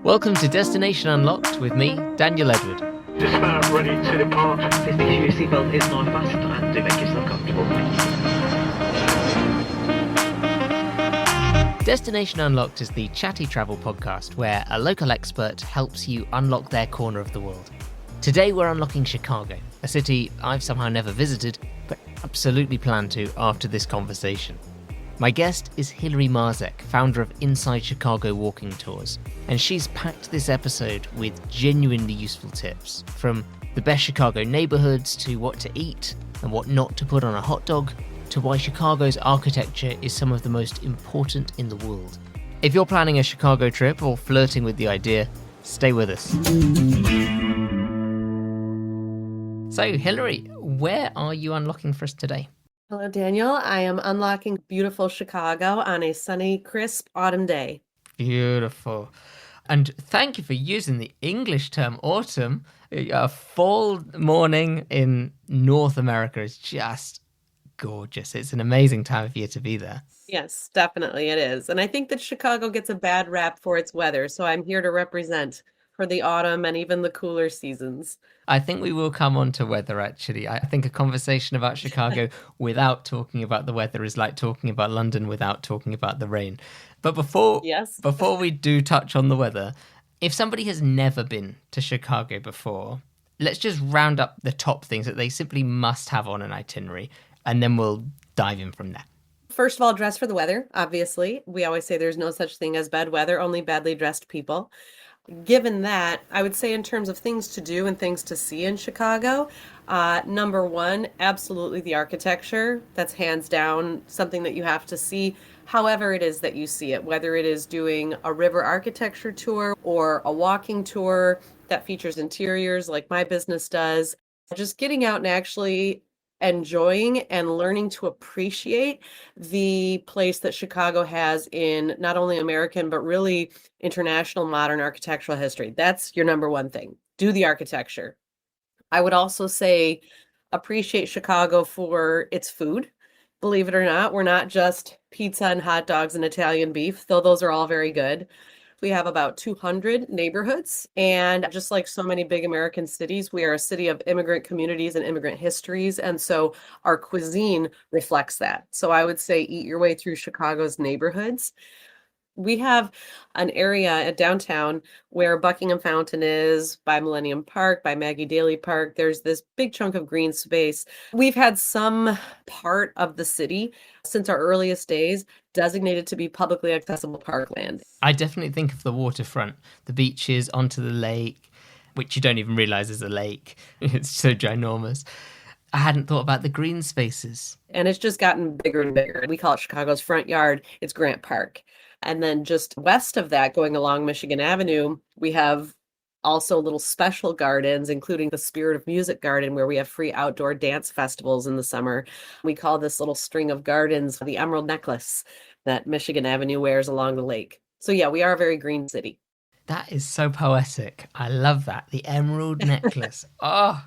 Welcome to Destination Unlocked with me, Daniel Edward. Just about ready to depart. Please make sure your seatbelt is not fastened and do make yourself comfortable. Destination Unlocked is the chatty travel podcast where a local expert helps you unlock their corner of the world. Today we're unlocking Chicago, a city I've somehow never visited, but absolutely plan to after this conversation. My guest is Hillary Marzec, founder of Inside Chicago Walking Tours, and she's packed this episode with genuinely useful tips, from the best Chicago neighborhoods to what to eat and what not to put on a hot dog, to why Chicago's architecture is some of the most important in the world. If you're planning a Chicago trip or flirting with the idea, stay with us. So, Hillary, where are you unlocking for us today? Hello, Daniel. I am unlocking beautiful Chicago on a sunny, crisp autumn day. Beautiful. And thank you for using the English term autumn. A fall morning in North America is just gorgeous. It's an amazing time of year to be there. Yes, definitely it is. And I think that Chicago gets a bad rap for its weather, so I'm here to represent for the autumn and even the cooler seasons. I think we will come on to weather, actually. I think a conversation about Chicago without talking about the weather is like talking about London without talking about the rain. But before we do touch on the weather, if somebody has never been to Chicago before, let's just round up the top things that they simply must have on an itinerary, and then we'll dive in from there. First of all, dress for the weather, obviously. We always say there's no such thing as bad weather, only badly dressed people. Given that, I would say in terms of things to do and things to see in Chicago, number one, absolutely the architecture. That's hands down something that you have to see, however it is that you see it, whether it is doing a river architecture tour or a walking tour that features interiors like my business does. Just getting out and actually enjoying and learning to appreciate the place that Chicago has in not only American, but really international modern architectural history. That's your number one thing. Do the architecture. I would also say appreciate Chicago for its food. Believe it or not, we're not just pizza and hot dogs and Italian beef, though those are all very good. We have about 200 neighborhoods, and just like so many big American cities, we are a city of immigrant communities and immigrant histories, and so our cuisine reflects that. So I would say eat your way through Chicago's neighborhoods. We have an area at downtown where Buckingham Fountain is, by Millennium Park, by Maggie Daley Park. There's this big chunk of green space. We've had some part of the city since our earliest days designated to be publicly accessible parkland. I definitely think of the waterfront, the beaches onto the lake, which you don't even realize is a lake. It's so ginormous. I hadn't thought about the green spaces. And it's just gotten bigger and bigger. We call it Chicago's front yard. It's Grant Park. And then just west of that, going along Michigan Avenue, we have also little special gardens, including the Spirit of Music Garden, where we have free outdoor dance festivals in the summer. We call this little string of gardens the Emerald Necklace that Michigan Avenue wears along the lake. So yeah, we are a very green city. That is so poetic. I love that. The Emerald Necklace. Oh,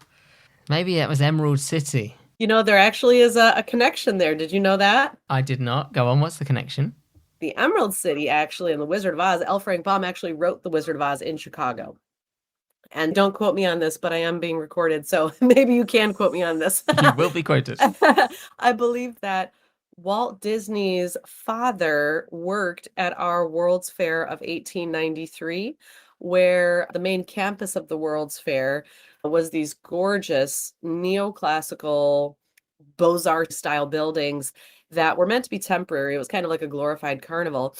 maybe that was Emerald City. You know, there actually is a connection there. Did you know that? I did not. Go on. What's the connection? The Emerald City, actually, in The Wizard of Oz, L. Frank Baum actually wrote The Wizard of Oz in Chicago. And don't quote me on this, but I am being recorded, so maybe you can quote me on this. You will be quoted. I believe that Walt Disney's father worked at our World's Fair of 1893, where the main campus of the World's Fair was these gorgeous neoclassical Beaux-Arts style buildings that were meant to be temporary. It was kind of like a glorified carnival.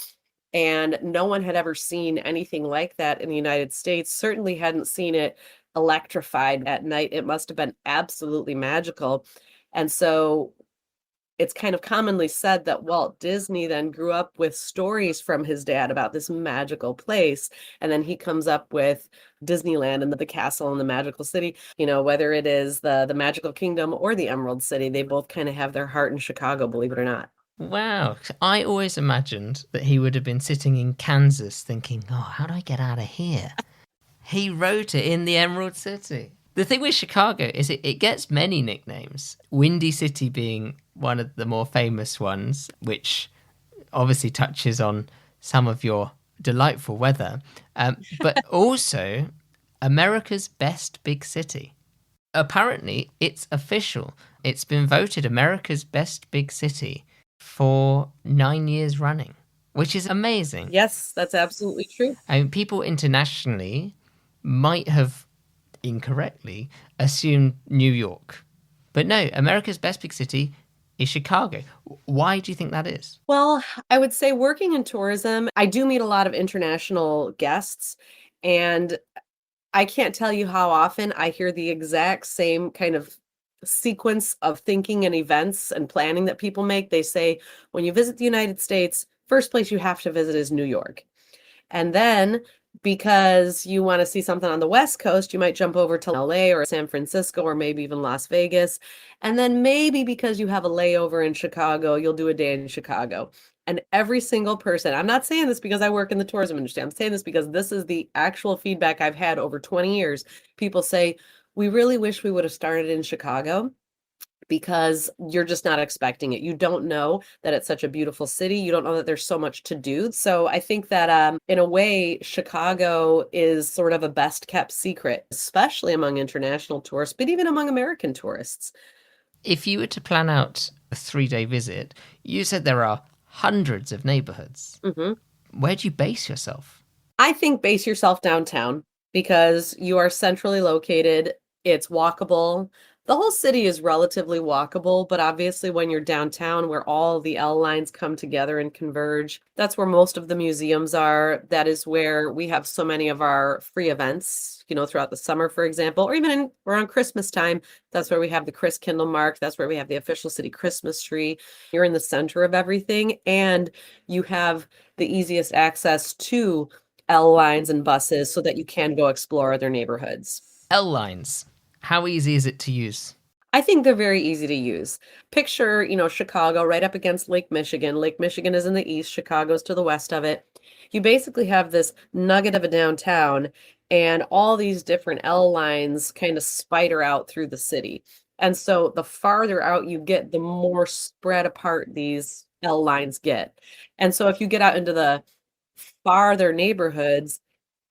And no one had ever seen anything like that in the United States, certainly hadn't seen it electrified at night. It must have been absolutely magical. And so it's kind of commonly said that Walt Disney then grew up with stories from his dad about this magical place. And then he comes up with Disneyland and the castle and the magical city. You know, whether it is the magical kingdom or the Emerald City, they both kind of have their heart in Chicago, believe it or not. Wow. I always imagined that he would have been sitting in Kansas thinking, oh, how do I get out of here? He wrote it in the Emerald City. The thing with Chicago is it gets many nicknames, Windy City being one of the more famous ones, which obviously touches on some of your delightful weather. But also America's best big city. Apparently, it's official. It's been voted America's best big city for 9 years running, which is amazing. Yes, that's absolutely true. I mean, people internationally might have incorrectly assumed New York. But no, America's best big city is Chicago. Why do you think that is? Well, I would say working in tourism, I do meet a lot of international guests, and I can't tell you how often I hear the exact same kind of sequence of thinking and events and planning that people make. They say, when you visit the United States, first place you have to visit is New York. And then because you want to see something on the West Coast, you might jump over to LA or San Francisco or maybe even Las Vegas. And then maybe because you have a layover in Chicago, you'll do a day in Chicago. And every single person, I'm not saying this because I work in the tourism industry. I'm saying this because this is the actual feedback I've had over 20 years. People say, we really wish we would have started in Chicago, because you're just not expecting it. You don't know that it's such a beautiful city. You don't know that there's so much to do. So I think that in a way, Chicago is sort of a best kept secret, especially among international tourists, but even among American tourists. If you were to plan out a 3-day visit, you said there are hundreds of neighborhoods. Mm-hmm. Where do you base yourself? I think base yourself downtown because you are centrally located. It's walkable. The whole city is relatively walkable, but obviously when you're downtown where all the L lines come together and converge, that's where most of the museums are. That is where we have so many of our free events, throughout the summer, for example, or even around Christmas time. That's where we have the Chris Kindle Mark. That's where we have the official city Christmas tree. You're in the center of everything, and you have the easiest access to L lines and buses so that you can go explore other neighborhoods. L lines. How easy is it to use? I think they're very easy to use. Picture, Chicago right up against Lake Michigan. Lake Michigan is in the east, Chicago's to the west of it. You basically have this nugget of a downtown, and all these different L lines kind of spider out through the city. And so the farther out you get, the more spread apart these L lines get. And so if you get out into the farther neighborhoods,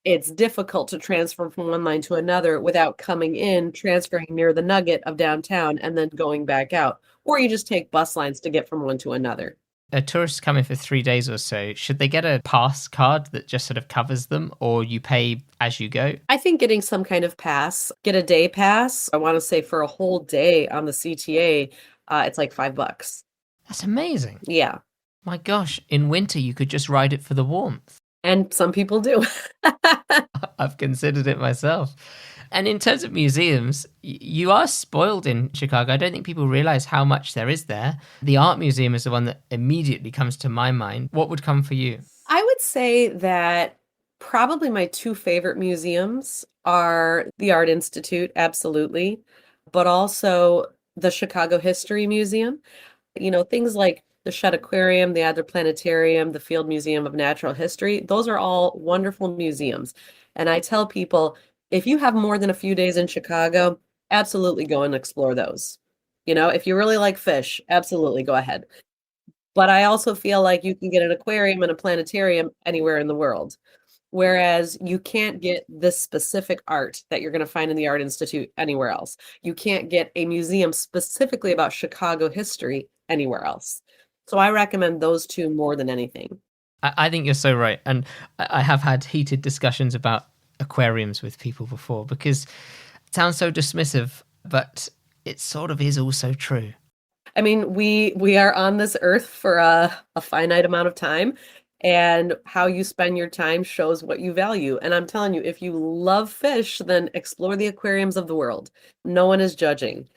it's difficult to transfer from one line to another without coming in, transferring near the nugget of downtown, and then going back out. Or you just take bus lines to get from one to another. A tourist coming for 3 days or so, should they get a pass card that just sort of covers them, or you pay as you go? I think getting some kind of pass, get a day pass. I want to say for a whole day on the CTA, it's like $5. That's amazing. Yeah. My gosh, in winter you could just ride it for the warmth. And some people do. I've considered it myself. And in terms of museums, you are spoiled in Chicago. I don't think people realize how much there is there. The art museum is the one that immediately comes to my mind. What would come for you? I would say that probably my two favorite museums are the Art Institute, absolutely, but also the Chicago History Museum. Things like the Shedd Aquarium, the Adler Planetarium, the Field Museum of Natural History. Those are all wonderful museums. And I tell people, if you have more than a few days in Chicago, absolutely go and explore those. If you really like fish, absolutely go ahead. But I also feel like you can get an aquarium and a planetarium anywhere in the world. Whereas you can't get this specific art that you're going to find in the Art Institute anywhere else. You can't get a museum specifically about Chicago history anywhere else. So I recommend those two more than anything. I think you're so right. And I have had heated discussions about aquariums with people before because it sounds so dismissive, but it sort of is also true. I mean, we are on this earth for a finite amount of time, and how you spend your time shows what you value. And I'm telling you, if you love fish, then explore the aquariums of the world. No one is judging.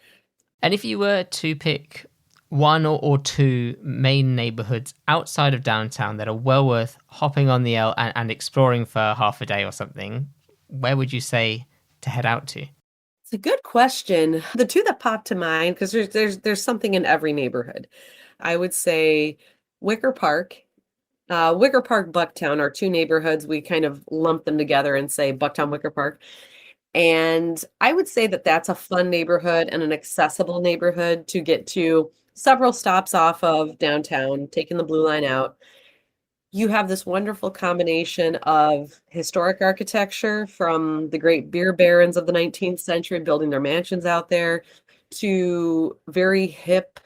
And if you were to pick one or two main neighborhoods outside of downtown that are well worth hopping on the L and exploring for half a day or something, where would you say to head out to? It's a good question. The two that pop to mind, because there's something in every neighborhood. I would say Wicker Park. Wicker Park, Bucktown are two neighborhoods. We kind of lump them together and say Bucktown, Wicker Park. And I would say that that's a fun neighborhood and an accessible neighborhood to get to several stops off of downtown, taking the Blue Line out. you have this wonderful combination of historic architecture from the great beer barons of the 19th century building their mansions out there to very hip,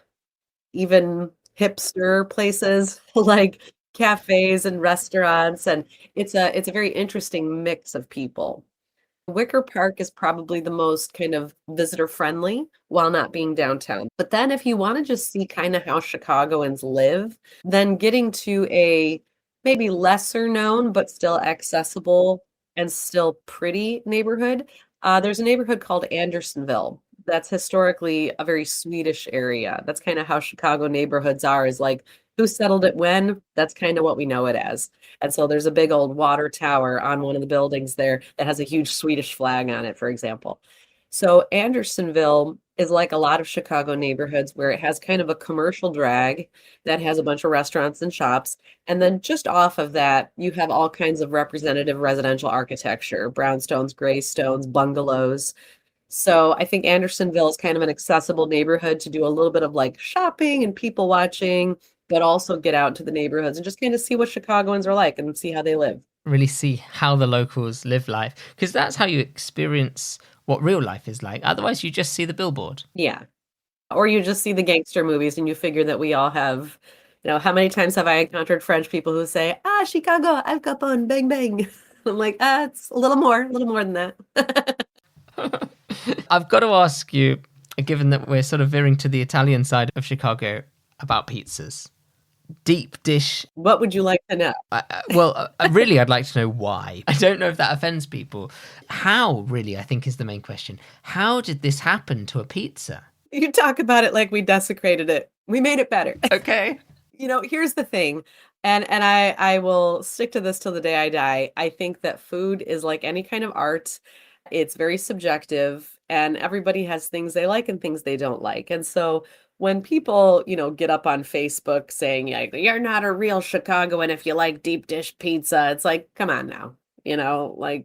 even hipster places like cafes and restaurants. And it's a very interesting mix of people. Wicker Park is probably the most kind of visitor friendly while not being downtown. But then if you want to just see kind of how Chicagoans live, then getting to a maybe lesser known but still accessible and still pretty neighborhood, there's a neighborhood called Andersonville. That's historically a very Swedish area. That's kind of how Chicago neighborhoods are, is like who settled it when? That's kind of what we know it as. And so there's a big old water tower on one of the buildings there that has a huge Swedish flag on it, for example. So Andersonville is like a lot of Chicago neighborhoods where it has kind of a commercial drag that has a bunch of restaurants and shops. And then just off of that, you have all kinds of representative residential architecture, brownstones, graystones, bungalows. So I think Andersonville is kind of an accessible neighborhood to do a little bit of like shopping and people watching, but also get out into the neighborhoods and just kind of see what Chicagoans are like and see how they live. Really see how the locals live life, because that's how you experience what real life is like. Otherwise, you just see the billboard. Yeah. Or you just see the gangster movies and you figure that we all have, how many times have I encountered French people who say, Chicago, Al Capone, bang, bang. I'm like, it's a little more than that. I've got to ask you, given that we're sort of veering to the Italian side of Chicago, about pizzas. Deep dish. What would you like to know? Really, I'd like to know why. I don't know if that offends people. How, really, I think is the main question. How did this happen to a pizza? You talk about it like we desecrated it. We made it better. Okay. Here's the thing. And I will stick to this till the day I die. I think that food is like any kind of art. It's very subjective and everybody has things they like and things they don't like. And so when people, get up on Facebook saying, you're not a real Chicagoan if you like deep dish pizza, it's like, come on now, like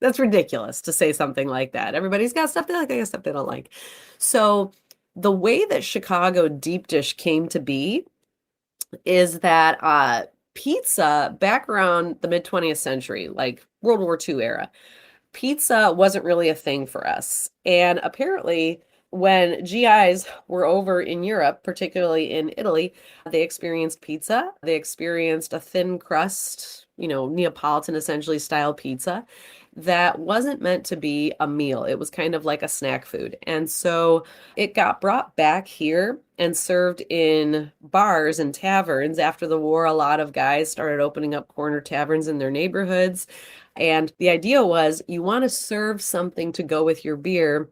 that's ridiculous to say something like that. Everybody's got stuff they like, they got stuff they don't like. So the way that Chicago deep dish came to be is that pizza back around the mid 20th century, like World War II era, pizza wasn't really a thing for us. And apparently when GIs were over in Europe, particularly in Italy, they experienced pizza. They experienced a thin crust, Neapolitan essentially style pizza that wasn't meant to be a meal. It was kind of like a snack food. And so it got brought back here and served in bars and taverns. After the war, a lot of guys started opening up corner taverns in their neighborhoods. And the idea was you want to serve something to go with your beer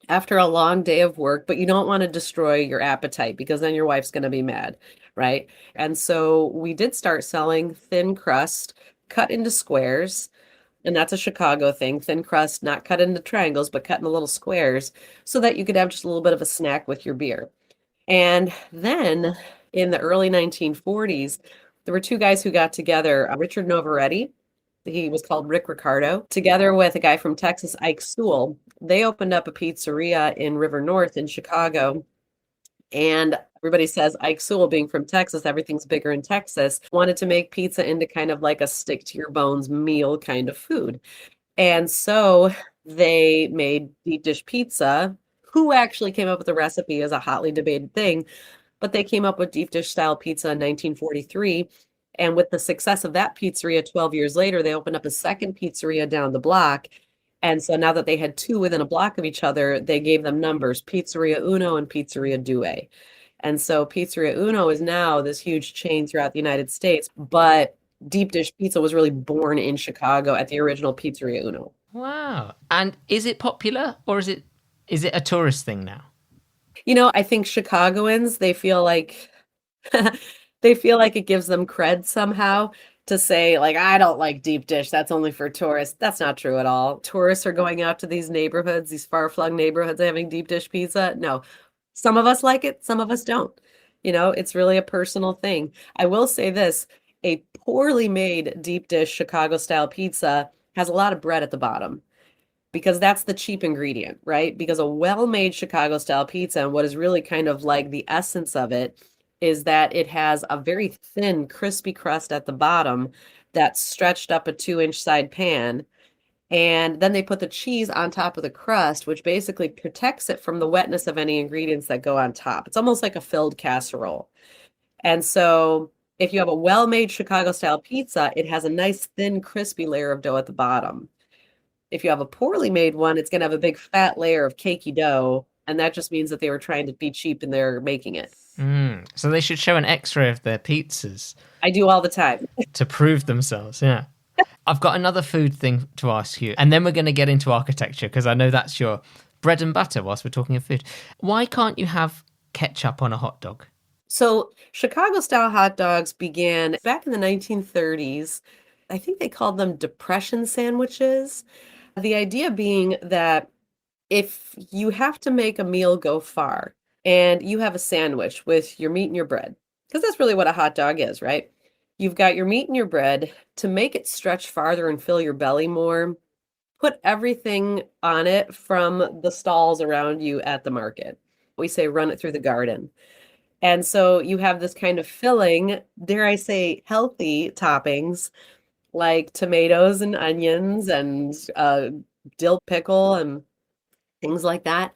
after a long day of work, but you don't want to destroy your appetite because then your wife's going to be mad, right? And so we did start selling thin crust cut into squares. And that's a Chicago thing, thin crust, not cut into triangles, but cut into little squares so that you could have just a little bit of a snack with your beer. And then in the early 1940s, there were two guys who got together, Richard Novaretti, he was called Rick Ricardo, together with a guy from Texas, Ike Sewell. They opened up a pizzeria in River North in Chicago. And everybody says Ike Sewell, being from Texas, everything's bigger in Texas, wanted to make pizza into kind of like a stick to your bones meal kind of food. And so they made deep dish pizza. Who actually came up with the recipe is a hotly debated thing, but they came up with deep dish style pizza in 1943. And with the success of that pizzeria 12 years later, they opened up a second pizzeria down the block. And so now that they had two within a block of each other, they gave them numbers, Pizzeria Uno and Pizzeria Due. And so Pizzeria Uno is now this huge chain throughout the United States, but deep dish pizza was really born in Chicago at the original Pizzeria Uno. Wow. And is it popular or is it a tourist thing now? I think Chicagoans, they feel like it gives them cred somehow to say, like, I don't like deep dish. That's only for tourists. That's not true at all. Tourists are going out to these neighborhoods, these far-flung neighborhoods, having deep dish pizza. No, some of us like it. Some of us don't. It's really a personal thing. I will say this, a poorly made deep dish Chicago-style pizza has a lot of bread at the bottom because that's the cheap ingredient, right? Because a well-made Chicago-style pizza and what is really kind of like the essence of it is that it has a very thin, crispy crust at the bottom that's stretched up a 2-inch side pan. And then they put the cheese on top of the crust, which basically protects it from the wetness of any ingredients that go on top. It's almost like a filled casserole. And so if you have a well-made Chicago-style pizza, it has a nice, thin, crispy layer of dough at the bottom. If you have a poorly made one, it's going to have a big, fat layer of cakey dough. And that just means that they were trying to be cheap in their making it. So they should show an X-ray of their pizzas. I do all the time. To prove themselves, yeah. I've got another food thing to ask you, and then we're going to get into architecture, because I know that's your bread and butter whilst we're talking of food. Why can't you have ketchup on a hot dog? So Chicago-style hot dogs began back in the 1930s. I think they called them depression sandwiches. The idea being that if you have to make a meal go far and you have a sandwich with your meat and your bread, because that's really what a hot dog is, right? You've got your meat and your bread. To make it stretch farther and fill your belly more, put everything on it from the stalls around you at the market. We say run it through the garden. And so you have this kind of filling, dare I say, healthy toppings like tomatoes and onions and dill pickle and things like that.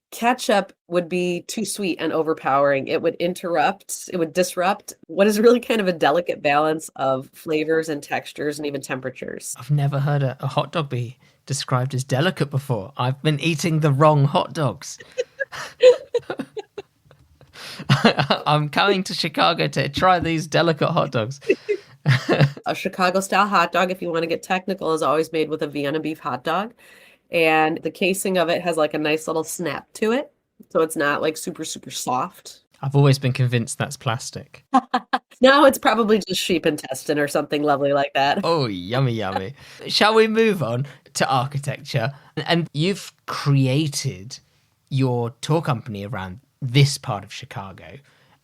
Ketchup would be too sweet and overpowering. It would disrupt what is really kind of a delicate balance of flavors and textures and even temperatures. I've never heard a hot dog be described as delicate before. I've been eating the wrong hot dogs. I'm coming to Chicago to try these delicate hot dogs. A Chicago-style hot dog, if you want to get technical, is always made with a Vienna beef hot dog. And the casing of it has like a nice little snap to it. So it's not like super, super soft. I've always been convinced that's plastic. No, it's probably just sheep intestine or something lovely like that. Oh, yummy, yummy. Shall we move on to architecture? And you've created your tour company around this part of Chicago.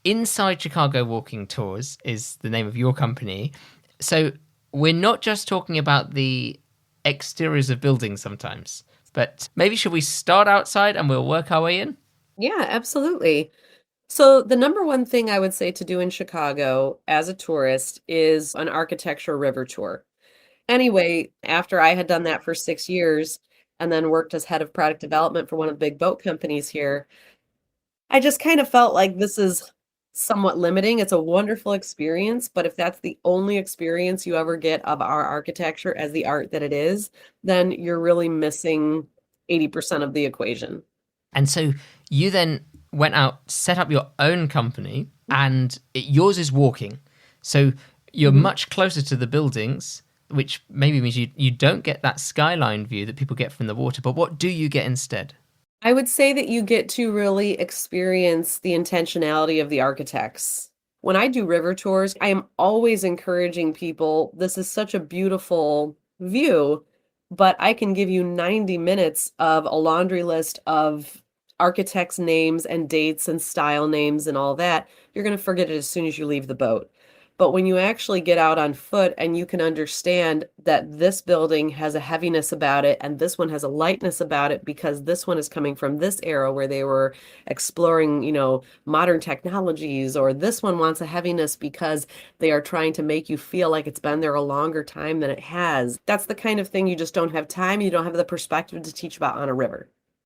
Inside Chicago Walking Tours is the name of your company. So we're not just talking about the exteriors of buildings sometimes, but maybe should we start outside and we'll work our way in? Yeah, absolutely. So the number one thing I would say to do in Chicago as a tourist is an architecture river tour. Anyway, after I had done that for 6 years and then worked as head of product development for one of the big boat companies here, I just kind of felt like this is somewhat limiting. It's a wonderful experience, but if that's the only experience you ever get of our architecture as the art that it is, then you're really missing 80% of the equation. And so you then went out, set up your own company, and yours is walking. So you're much closer to the buildings, which maybe means you don't get that skyline view that people get from the water. But what do you get instead? I would say that you get to really experience the intentionality of the architects. When I do river tours, I am always encouraging people, this is such a beautiful view, but I can give you 90 minutes of a laundry list of architects' names and dates and style names and all that. You're going to forget it as soon as you leave the boat. But when you actually get out on foot and you can understand that this building has a heaviness about it and this one has a lightness about it because this one is coming from this era where they were exploring, modern technologies, or this one wants a heaviness because they are trying to make you feel like it's been there a longer time than it has. That's the kind of thing you just don't have time, you don't have the perspective to teach about on a river.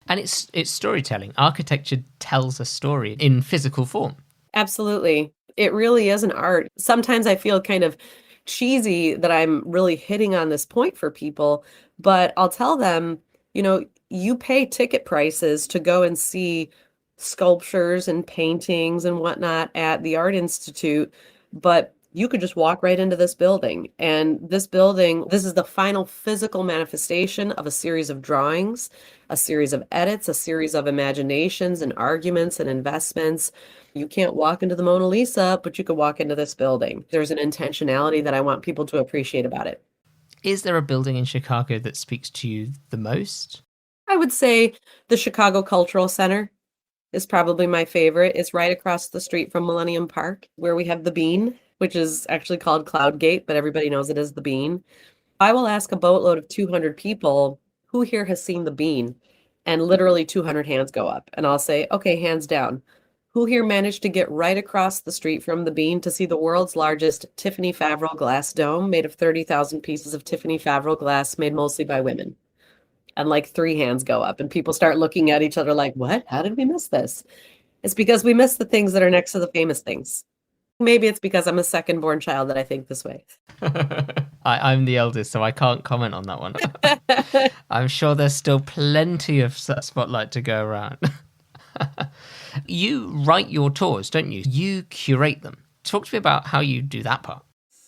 And it's storytelling. Architecture tells a story in physical form. Absolutely. It really is an art. Sometimes I feel kind of cheesy that I'm really hitting on this point for people, but I'll tell them, you pay ticket prices to go and see sculptures and paintings and whatnot at the Art Institute, but you could just walk right into this building. And this building, this is the final physical manifestation of a series of drawings, a series of edits, a series of imaginations and arguments and investments. You can't walk into the Mona Lisa, but you could walk into this building. There's an intentionality that I want people to appreciate about it. Is there a building in Chicago that speaks to you the most? I would say the Chicago Cultural Center is probably my favorite. It's right across the street from Millennium Park, where we have the Bean, which is actually called Cloud Gate, but everybody knows it as the Bean. I will ask a boatload of 200 people, who here has seen the Bean? And literally 200 hands go up. And I'll say, okay, hands down. Who here managed to get right across the street from the Bean to see the world's largest Tiffany Favril glass dome made of 30,000 pieces of Tiffany Favril glass made mostly by women? And like 3 hands go up, and people start looking at each other like, what? How did we miss this? It's because we miss the things that are next to the famous things. Maybe it's because I'm a second born child that I think this way. I'm the eldest, so I can't comment on that one. I'm sure there's still plenty of spotlight to go around. You write your tours, don't you? You curate them. Talk to me about how you do that part.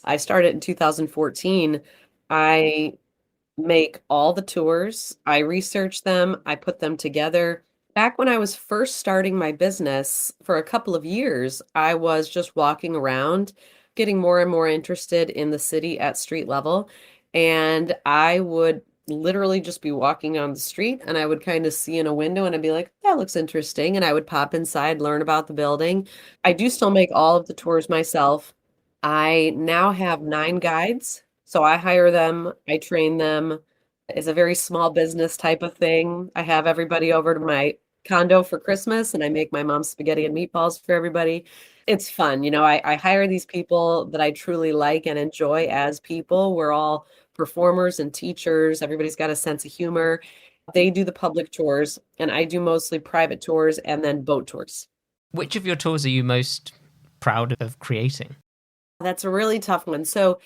I started in 2014. I make all the tours. I research them. I put them together. Back when I was first starting my business, for a couple of years, I was just walking around, getting more and more interested in the city at street level. And I would literally just be walking on the street, and I would kind of see in a window and I'd be like, that looks interesting. And I would pop inside, learn about the building. I do still make all of the tours myself. I now have 9 guides. So I hire them, I train them. It's a very small business type of thing. I have everybody over to my condo for Christmas, and I make my mom spaghetti and meatballs for everybody. It's fun. I hire these people that I truly like and enjoy as people. We're all performers and teachers. Everybody's got a sense of humor. They do the public tours, and I do mostly private tours and then boat tours. Which of your tours are you most proud of creating? That's a really tough one. So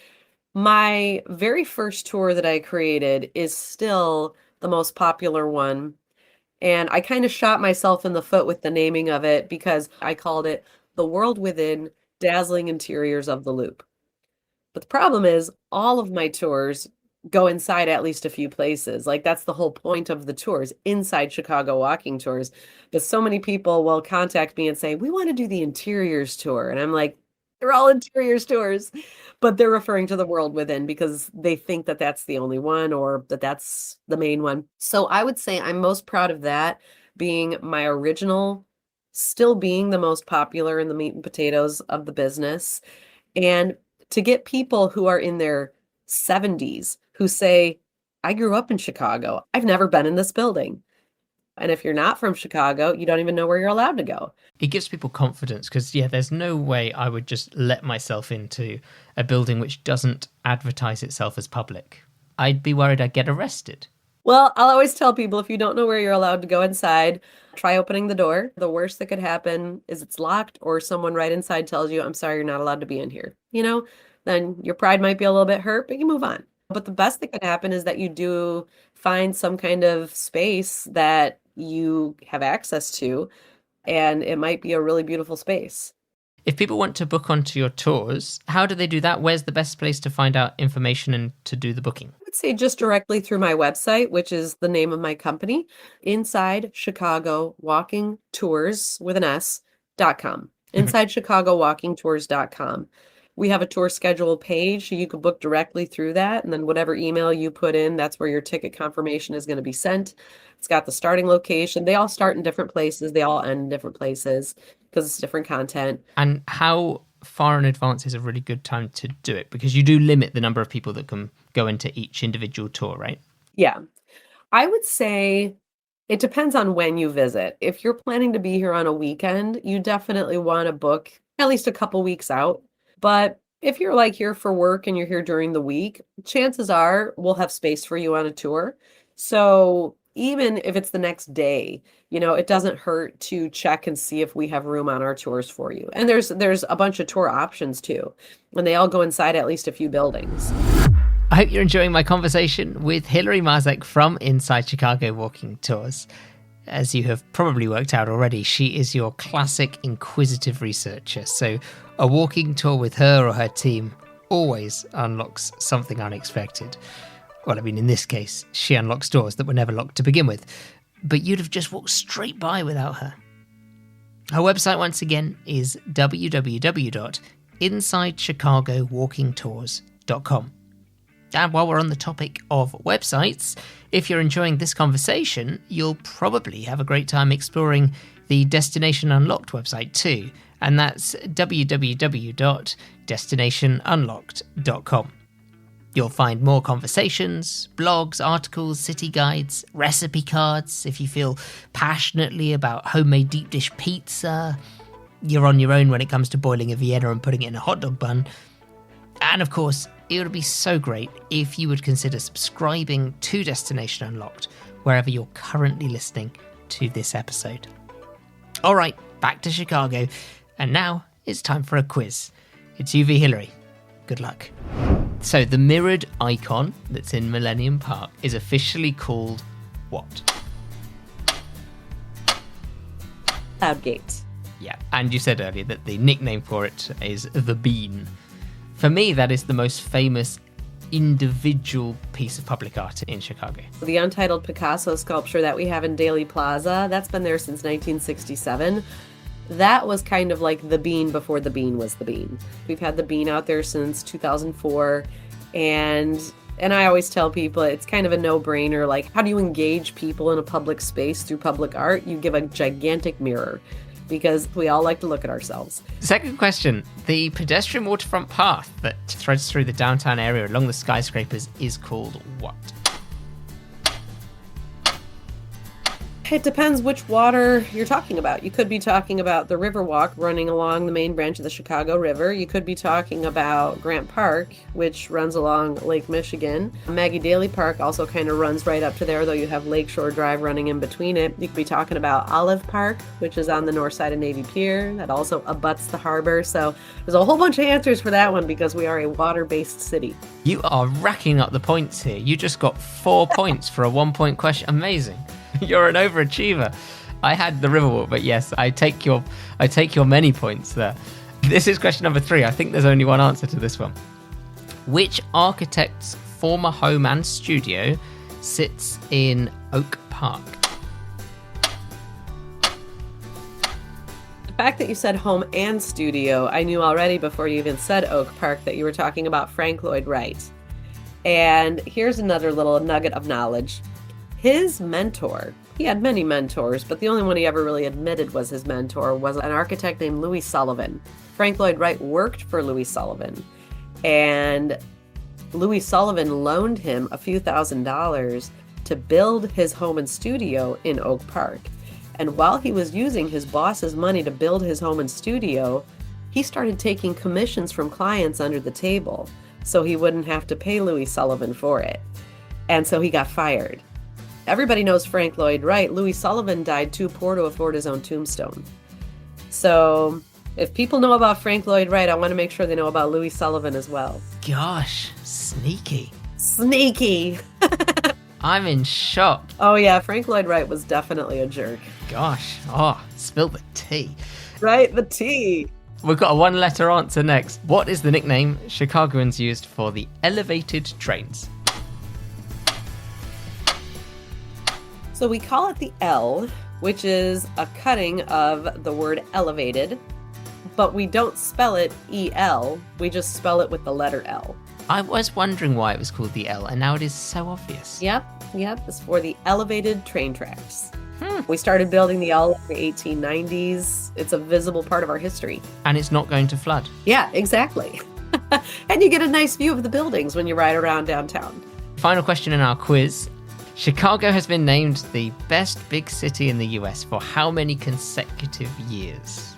my very first tour that I created is still the most popular one. And I kind of shot myself in the foot with the naming of it because I called it The World Within: Dazzling Interiors of the Loop. But the problem is all of my tours go inside at least a few places. Like that's the whole point of the tours, inside Chicago walking tours. But so many people will contact me and say, we want to do the interiors tour. And I'm like, they're all interiors tours, but they're referring to the World Within because they think that that's the only one or that that's the main one. So I would say I'm most proud of that being my original, still being the most popular in the meat and potatoes of the business. And to get people who are in their 70s who say, I grew up in Chicago. I've never been in this building. And if you're not from Chicago, you don't even know where you're allowed to go. It gives people confidence because, there's no way I would just let myself into a building which doesn't advertise itself as public. I'd be worried I'd get arrested. Well, I'll always tell people if you don't know where you're allowed to go inside, try opening the door. The worst that could happen is it's locked or someone right inside tells you, I'm sorry, you're not allowed to be in here. Then your pride might be a little bit hurt, but you move on. But the best that could happen is that you do find some kind of space that you have access to, and it might be a really beautiful space. If people want to book onto your tours, how do they do that? Where's the best place to find out information and to do the booking? I would say just directly through my website, which is the name of my company, Inside Chicago Walking Tours with an S.com. InsideChicagoWalkingTours.com. We have a tour schedule page, so you can book directly through that. And then whatever email you put in, that's where your ticket confirmation is going to be sent. It's got the starting location. They all start in different places. They all end in different places because it's different content. And how far in advance is a really good time to do it? Because you do limit the number of people that can go into each individual tour, right? Yeah. I would say it depends on when you visit. If you're planning to be here on a weekend, you definitely want to book at least a couple weeks out. But if you're like here for work and you're here during the week, chances are we'll have space for you on a tour. So even if it's the next day, it doesn't hurt to check and see if we have room on our tours for you. And there's a bunch of tour options too, and they all go inside at least a few buildings. I hope you're enjoying my conversation with Hillary Marzec from Inside Chicago Walking Tours. As you have probably worked out already, she is your classic inquisitive researcher. So a walking tour with her or her team always unlocks something unexpected. Well, in this case, she unlocks doors that were never locked to begin with. But you'd have just walked straight by without her. Her website, once again, is www.InsideChicagoWalkingTours.com. And while we're on the topic of websites, if you're enjoying this conversation, you'll probably have a great time exploring the Destination Unlocked website too, and that's www.destinationunlocked.com. You'll find more conversations, blogs, articles, city guides, recipe cards if you feel passionately about homemade deep dish pizza, you're on your own when it comes to boiling a Vienna and putting it in a hot dog bun. And of course, it would be so great if you would consider subscribing to Destination Unlocked wherever you're currently listening to this episode. All right, back to Chicago. And now it's time for a quiz. It's you v Hillary. Good luck. So the mirrored icon that's in Millennium Park is officially called what? Cloudgate. Yeah, and you said earlier that the nickname for it is the Bean. For me, that is the most famous individual piece of public art in Chicago. The Untitled Picasso sculpture that we have in Daly Plaza, that's been there since 1967. That was kind of like the Bean before the Bean was the Bean. We've had the Bean out there since 2004, and I always tell people it's kind of a no-brainer. Like, how do you engage people in a public space through public art? You give a gigantic mirror, because we all like to look at ourselves. Second question. The pedestrian waterfront path that threads through the downtown area along the skyscrapers is called what? It depends which water you're talking about. You could be talking about the Riverwalk running along the main branch of the Chicago River. You could be talking about Grant Park, which runs along Lake Michigan. Maggie Daley Park also kind of runs right up to there, though you have Lakeshore Drive running in between it. You could be talking about Olive Park, which is on the north side of Navy Pier. That also abuts the harbor. So there's a whole bunch of answers for that one because we are a water-based city. You are racking up the points here. You just got 4 points for a 1-point question. Amazing. You're an overachiever. I had the Riverwalk, but yes, I take your many points there. This is question number 3. I think there's only one answer to this one. Which architect's former home and studio sits in Oak Park? The fact that you said home and studio, I knew already before you even said Oak Park that you were talking about Frank Lloyd Wright. And here's another little nugget of knowledge. His mentor, he had many mentors, but the only one he ever really admitted was his mentor, was an architect named Louis Sullivan. Frank Lloyd Wright worked for Louis Sullivan, and Louis Sullivan loaned him a few $1,000s to build his home and studio in Oak Park. And while he was using his boss's money to build his home and studio, he started taking commissions from clients under the table so he wouldn't have to pay Louis Sullivan for it. And so he got fired. Everybody knows Frank Lloyd Wright. Louis Sullivan died too poor to afford his own tombstone. So if people know about Frank Lloyd Wright, I want to make sure they know about Louis Sullivan as well. Gosh, sneaky. Sneaky. I'm in shock. Oh yeah, Frank Lloyd Wright was definitely a jerk. Gosh, spill the tea. Right, the tea. We've got a 1-letter answer next. What is the nickname Chicagoans used for the elevated trains? So we call it the L, which is a cutting of the word elevated, but we don't spell it E-L, we just spell it with the letter L. I was wondering why it was called the L, and now it is so obvious. Yep, it's for the elevated train tracks. We started building the L in the 1890s. It's a visible part of our history. And it's not going to flood. Yeah, exactly. And you get a nice view of the buildings when you ride around downtown. Final question in our quiz. Chicago has been named the best big city in the US for how many consecutive years?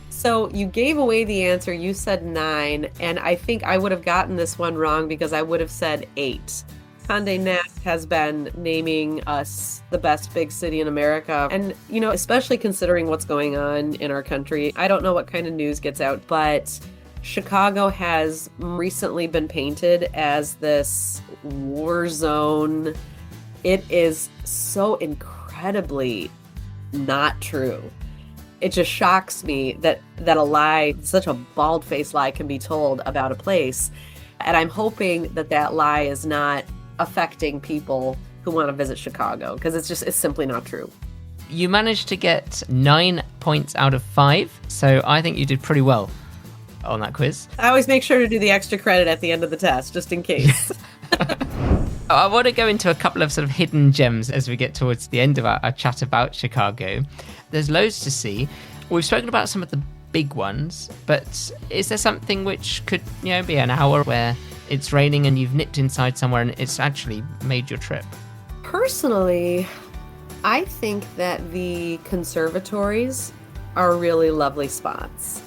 So you gave away the answer. You said 9, and I think I would have gotten this one wrong because I would have said 8. Condé Nast has been naming us the best big city in America. And, especially considering what's going on in our country, I don't know what kind of news gets out, but Chicago has recently been painted as this war zone. It is so incredibly not true. It just shocks me that a lie, such a bald-faced lie, can be told about a place. And I'm hoping that lie is not affecting people who want to visit Chicago, because it's simply not true. You managed to get 9 points out of 5, so I think you did pretty well on that quiz. I always make sure to do the extra credit at the end of the test, just in case. I want to go into a couple of sort of hidden gems as we get towards the end of our chat about Chicago. There's loads to see. We've spoken about some of the big ones, but is there something which could, be an hour where it's raining and you've nipped inside somewhere and it's actually made your trip? Personally, I think that the conservatories are really lovely spots.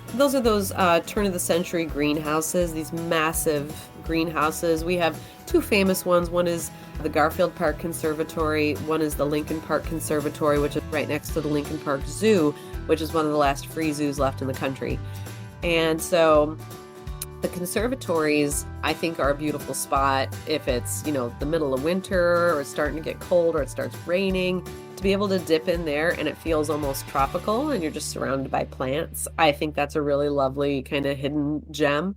Those are those turn of the century greenhouses, these massive greenhouses. We have two famous ones. One is the Garfield Park Conservatory. One is the Lincoln Park Conservatory, which is right next to the Lincoln Park Zoo, which is one of the last free zoos left in the country. And so the conservatories, I think, are a beautiful spot if it's, the middle of winter or it's starting to get cold or it starts raining. To be able to dip in there and it feels almost tropical and you're just surrounded by plants, I think that's a really lovely kind of hidden gem.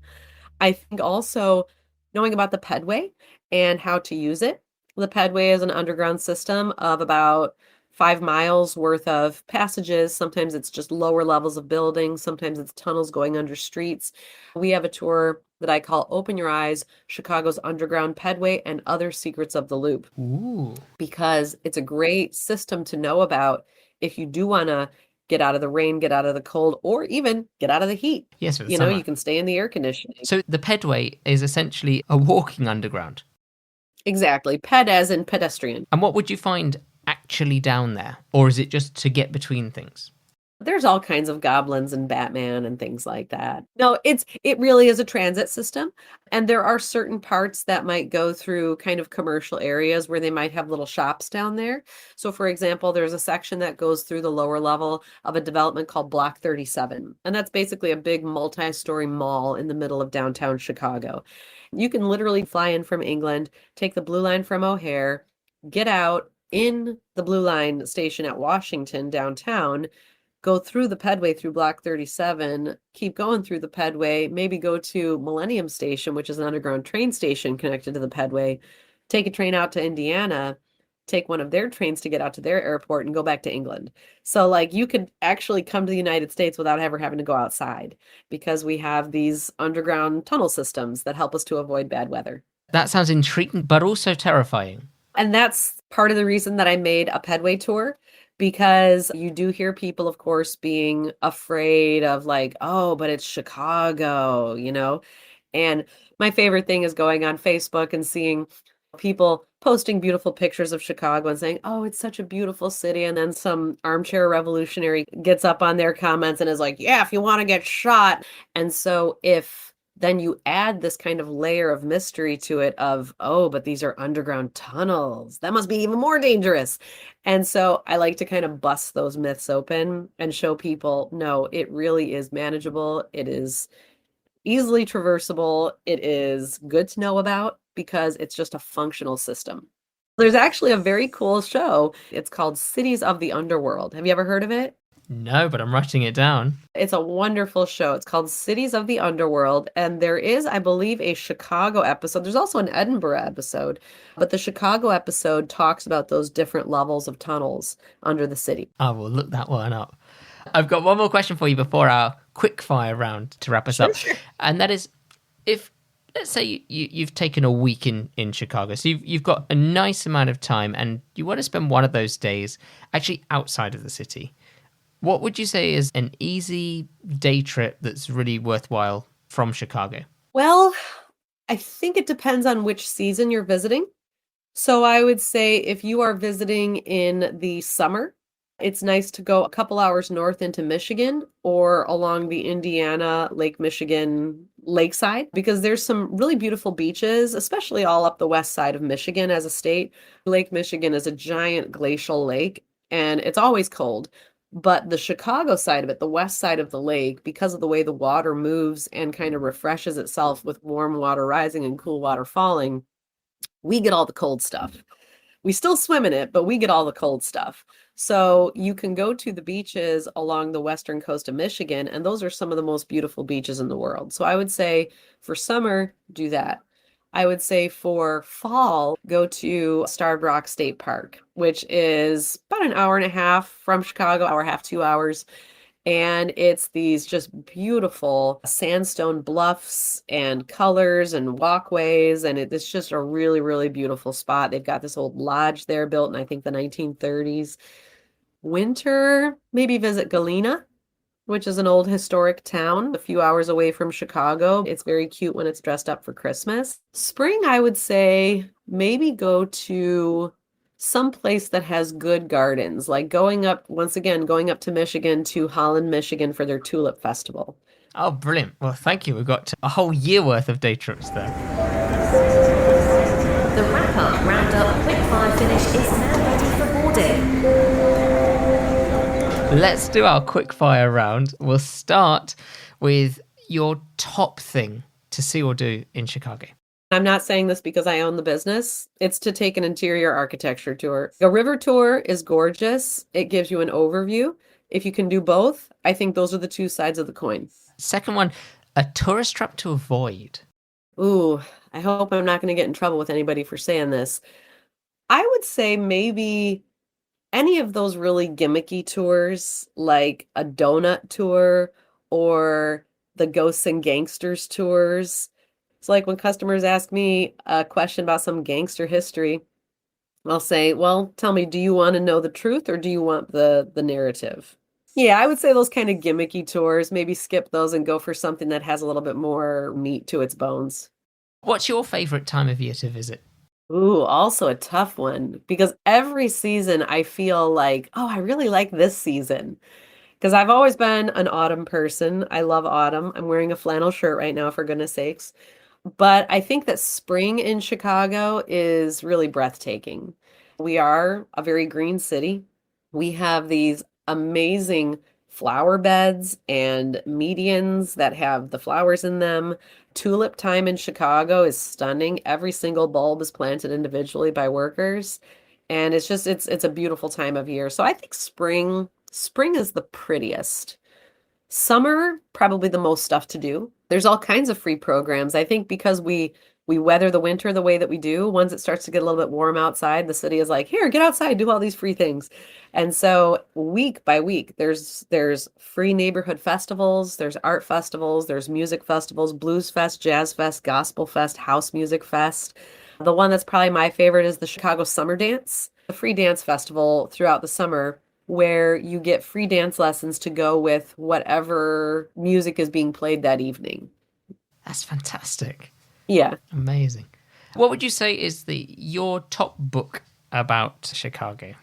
I think also knowing about the pedway and how to use it. The pedway is an underground system of about 5 miles worth of passages. Sometimes it's just lower levels of buildings. Sometimes it's tunnels going under streets. We have a tour that I call Open Your Eyes, Chicago's Underground Pedway and Other Secrets of the Loop. Ooh. Because it's a great system to know about if you do want to get out of the rain, get out of the cold, or even get out of the heat. Yes, for the summer. You can stay in the air conditioning. So the pedway is essentially a walking underground. Exactly. Ped as in pedestrian. And what would you find actually down there? Or is it just to get between things? There's all kinds of goblins and Batman and things like that. No, it really is a transit system. And there are certain parts that might go through kind of commercial areas where they might have little shops down there. So for example, there's a section that goes through the lower level of a development called Block 37. And that's basically a big multi-story mall in the middle of downtown Chicago. You can literally fly in from England, take the Blue Line from O'Hare, get out in the Blue Line station at Washington downtown, go through the pedway through Block 37, keep going through the pedway, maybe go to Millennium Station, which is an underground train station connected to the pedway, take a train out to Indiana, take one of their trains to get out to their airport and go back to England. So you could actually come to the United States without ever having to go outside because we have these underground tunnel systems that help us to avoid bad weather. That sounds intriguing, but also terrifying. And that's part of the reason that I made a pedway tour, because you do hear people, of course, being afraid of oh, but it's Chicago, And my favorite thing is going on Facebook and seeing people posting beautiful pictures of Chicago and saying, oh, it's such a beautiful city. And then some armchair revolutionary gets up on their comments and is like, yeah, if you want to get shot. And so if then you add this kind of layer of mystery to it of, oh, but these are underground tunnels, that must be even more dangerous. And so I like to kind of bust those myths open and show people, no, it really is manageable. It is easily traversable. It is good to know about because it's just a functional system. There's actually a very cool show. It's called Cities of the Underworld. Have you ever heard of it? No, but I'm writing it down. It's a wonderful show. It's called Cities of the Underworld. And there is, I believe, a Chicago episode. There's also an Edinburgh episode. But the Chicago episode talks about those different levels of tunnels under the city. I will look that one up. I've got one more question for you before our quick fire round to wrap us up. Sure. And that is, if, let's say you've taken a week in Chicago, so you've got a nice amount of time and you want to spend one of those days actually outside of the city. What would you say is an easy day trip that's really worthwhile from Chicago? Well, I think it depends on which season you're visiting. So I would say if you are visiting in the summer, it's nice to go a couple hours north into Michigan or along the Indiana, Lake Michigan lakeside, because there's some really beautiful beaches, especially all up the west side of Michigan as a state. Lake Michigan is a giant glacial lake and it's always cold. But the Chicago side of it, the west side of the lake, because of the way the water moves and kind of refreshes itself with warm water rising and cool water falling, we get all the cold stuff. We still swim in it, but we get all the cold stuff. So you can go to the beaches along the western coast of Michigan, and those are some of the most beautiful beaches in the world. So I would say for summer, do that. I would say for fall, go to Starved Rock State Park, which is about an hour and a half from Chicago, hour and a half, 2 hours. And it's these just beautiful sandstone bluffs and colors and walkways. And it's just a really, really beautiful spot. They've got this old lodge there built in, I think, the 1930s. Winter, maybe visit Galena, which is an old historic town a few hours away from Chicago. It's very cute when it's dressed up for Christmas. Spring, I would say maybe go to some place that has good gardens, like once again, going up to Michigan to Holland, Michigan for their Tulip Festival. Oh, brilliant. Well, thank you. We've got a whole year worth of day trips there. The wrap-up roundup quickfire finish is now ready for boarding. Let's do our quickfire round. We'll start with your top thing to see or do in Chicago. I'm not saying this because I own the business. It's to take an interior architecture tour. A river tour is gorgeous. It gives you an overview. If you can do both, I think those are the two sides of the coin. Second one, a tourist trap to avoid. Ooh, I hope I'm not going to get in trouble with anybody for saying this. I would say maybe any of those really gimmicky tours, like a donut tour or the Ghosts and Gangsters tours. It's like when customers ask me a question about some gangster history, I'll say, well, tell me, do you want to know the truth or do you want the narrative? Yeah, I would say those kind of gimmicky tours, maybe skip those and go for something that has a little bit more meat to its bones. What's your favourite time of year to visit? Ooh, also a tough one because every season I feel like, oh, I really like this season. Because I've always been an autumn person. I love autumn. I'm wearing a flannel shirt right now, for goodness sakes. But I think that spring in Chicago is really breathtaking. We are a very green city. We have these amazing flower beds and medians that have the flowers in them. Tulip time in Chicago is stunning. Every single bulb is planted individually by workers. And it's a beautiful time of year. So I think spring is the prettiest. Summer, probably the most stuff to do. There's all kinds of free programs. I think because we weather the winter the way that we do, once it starts to get a little bit warm outside, the city is like, here, get outside, do all these free things. And so week by week, there's free neighborhood festivals, there's art festivals, there's music festivals, blues fest, jazz fest, gospel fest, house music fest. The one that's probably my favorite is the Chicago Summer Dance, a free dance festival throughout the summer where you get free dance lessons to go with whatever music is being played that evening. That's fantastic. Yeah. Amazing. What would you say is your top book about Chicago?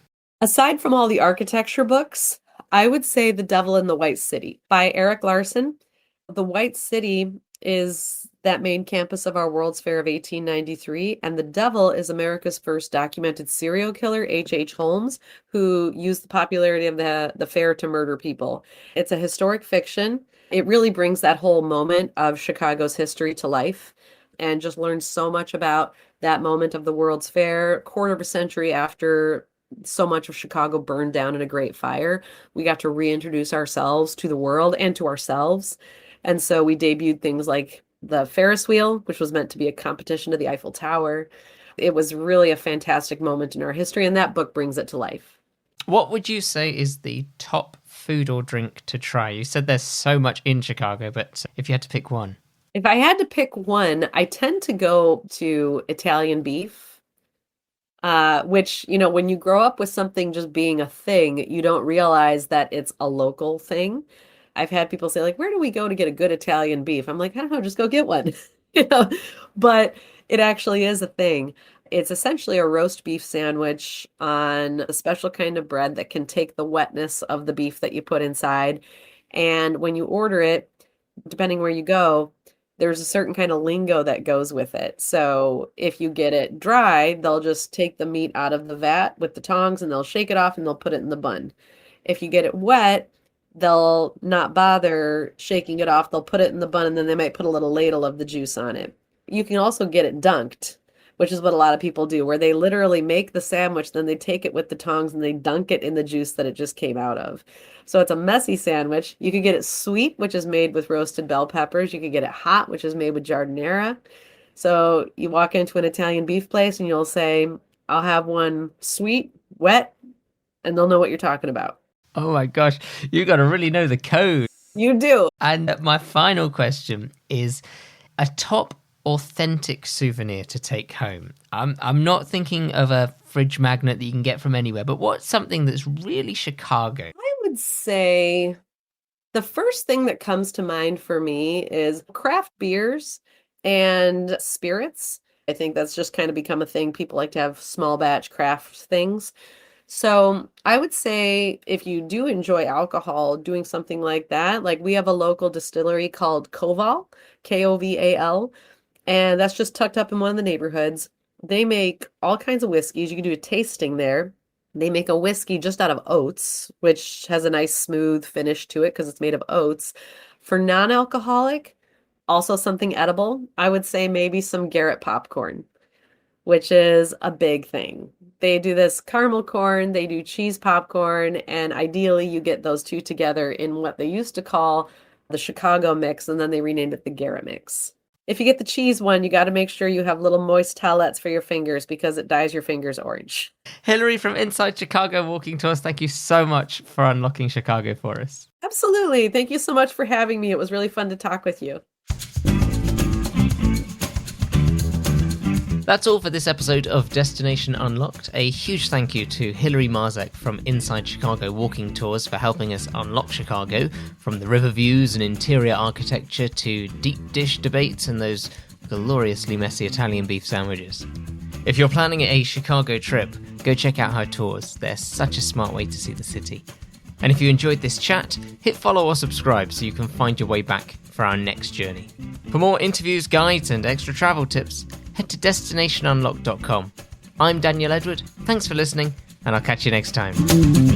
Aside from all the architecture books, I would say The Devil in the White City by Erik Larson. The White City is that main campus of our World's Fair of 1893, and the devil is America's first documented serial killer, H.H. Holmes, who used the popularity of the fair to murder people. It's a historic fiction. It really brings that whole moment of Chicago's history to life and just learns so much about that moment of the World's Fair, quarter of a century after so much of Chicago burned down in a great fire. We got to reintroduce ourselves to the world and to ourselves. And so we debuted things like the Ferris wheel, which was meant to be a competition to the Eiffel Tower. It was really a fantastic moment in our history, and that book brings it to life. What would you say is the top food or drink to try? You said there's so much in Chicago, but if you had to pick one. If I had to pick one, I tend to go to Italian beef, which, when you grow up with something just being a thing, you don't realize that it's a local thing. I've had people say, like, where do we go to get a good Italian beef? I'm like, I don't know, just go get one. But it actually is a thing. It's essentially a roast beef sandwich on a special kind of bread that can take the wetness of the beef that you put inside. And when you order it, depending where you go, there's a certain kind of lingo that goes with it. So if you get it dry, they'll just take the meat out of the vat with the tongs and they'll shake it off and they'll put it in the bun. If you get it wet, they'll not bother shaking it off. They'll put it in the bun and then they might put a little ladle of the juice on it. You can also get it dunked, which is what a lot of people do, where they literally make the sandwich, then they take it with the tongs and they dunk it in the juice that it just came out of. So it's a messy sandwich. You could get it sweet, which is made with roasted bell peppers. You could get it hot, which is made with giardiniera. So you walk into an Italian beef place and you'll say, I'll have one sweet, wet, and they'll know what you're talking about. Oh my gosh, you got to really know the code. You do. And my final question is a top authentic souvenir to take home. I'm not thinking of a fridge magnet that you can get from anywhere, but what's something that's really Chicago? I would say the first thing that comes to mind for me is craft beers and spirits. I think that's just kind of become a thing. People like to have small batch craft things. So I would say if you do enjoy alcohol, doing something like that, like we have a local distillery called Koval, Koval, and that's just tucked up in one of the neighborhoods. They make all kinds of whiskeys. You can do a tasting there. They make a whiskey just out of oats, which has a nice smooth finish to it because it's made of oats. For non-alcoholic, also something edible, I would say maybe some Garrett popcorn, which is a big thing. They do this caramel corn, they do cheese popcorn, and ideally you get those two together in what they used to call the Chicago mix, and then they renamed it the Garrett mix. If you get the cheese one, you got to make sure you have little moist towelettes for your fingers because it dyes your fingers orange. Hillary from Inside Chicago Walking Tours, thank you so much for unlocking Chicago for us. Absolutely. Thank you so much for having me. It was really fun to talk with you. That's all for this episode of Destination Unlocked. A huge thank you to Hillary Marzec from Inside Chicago Walking Tours for helping us unlock Chicago, from the river views and interior architecture to deep dish debates and those gloriously messy Italian beef sandwiches. If you're planning a Chicago trip, go check out her tours. They're such a smart way to see the city. And if you enjoyed this chat, hit follow or subscribe so you can find your way back for our next journey. For more interviews, guides and extra travel tips, head to destinationunlock.com. I'm Daniel Edward, thanks for listening, and I'll catch you next time.